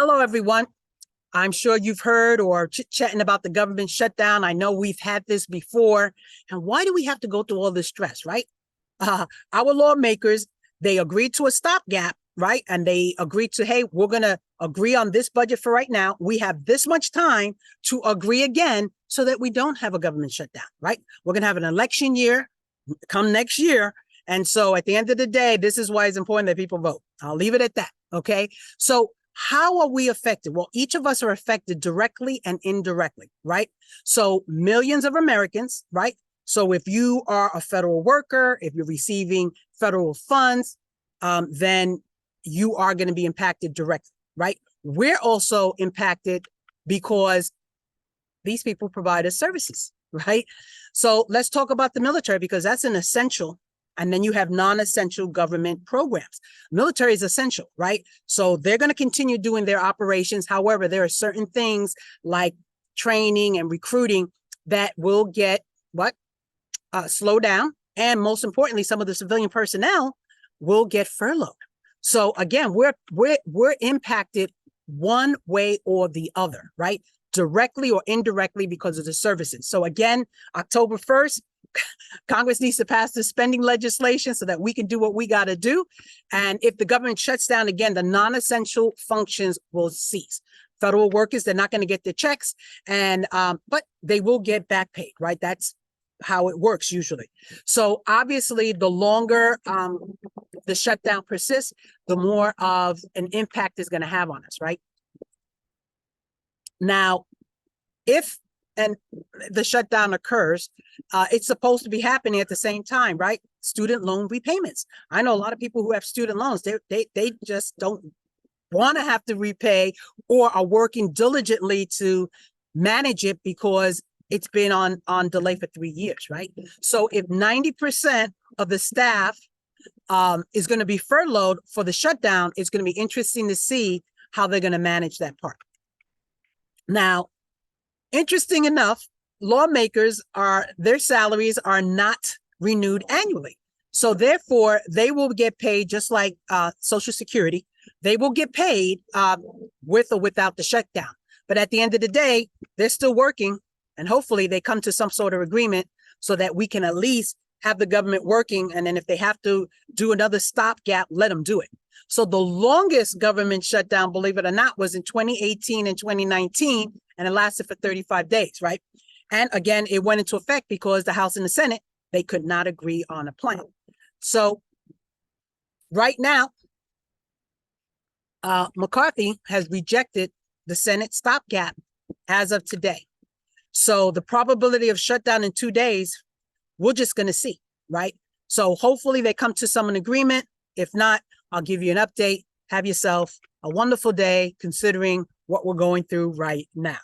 Hello, everyone. I'm sure you've heard or chit-chatting about the government shutdown. I know we've had this before. And why do we have to go through all this stress, right? Our lawmakers, they agreed to a stopgap, right? And they agreed to, hey, we're going to agree on this budget for right now. We have this much time to agree again so that we don't have a government shutdown, right? We're going to have an election year come next year. And so at the end of the day, this is why it's important that people vote. I'll leave it at that. Okay. So how are we affected? Well, each of us are affected directly and indirectly, right? So millions of Americans, right? So if you are a federal worker, if you're receiving federal funds, then you are going to be impacted directly, right? We're also impacted because these people provide us services, right? So let's talk about the military because that's an essential. And then you have non-essential government programs. Military is essential, right? So they're going to continue doing their operations. However, there are certain things like training and recruiting that will get slow down. And most importantly, some of the civilian personnel will get furloughed. So again, we're impacted one way or the other, right? Directly or indirectly because of the services. So again, October 1st, Congress needs to pass the spending legislation so that we can do what we got to do. And if the government shuts down again, the non-essential functions will cease. Federal workers, they're not going to get their checks, and but they will get back paid, right? That's how it works usually. So obviously, the longer the shutdown persists, the more of an impact it's going to have on us, right? Now, if the shutdown occurs, it's supposed to be happening at the same time, right? Student loan repayments. I know a lot of people who have student loans, they just don't want to have to repay or are working diligently to manage it because it's been on delay for 3 years, right? So if 90% of the staff is going to be furloughed for the shutdown, it's going to be interesting to see how they're going to manage that part. Now, interesting enough, lawmakers their salaries are not renewed annually. So therefore, they will get paid just like Social Security. They will get paid with or without the shutdown. But at the end of the day, they're still working. And hopefully they come to some sort of agreement so that we can at least have the government working. And then if they have to do another stopgap, let them do it. So the longest government shutdown, believe it or not, was in 2018 and 2019, and it lasted for 35 days, right? And again, it went into effect because the House and the Senate, they could not agree on a plan. So right now, McCarthy has rejected the Senate stopgap as of today. So the probability of shutdown in 2 days, we're just going to see, right? So hopefully they come to some agreement. If not, I'll give you an update. Have yourself a wonderful day considering what we're going through right now.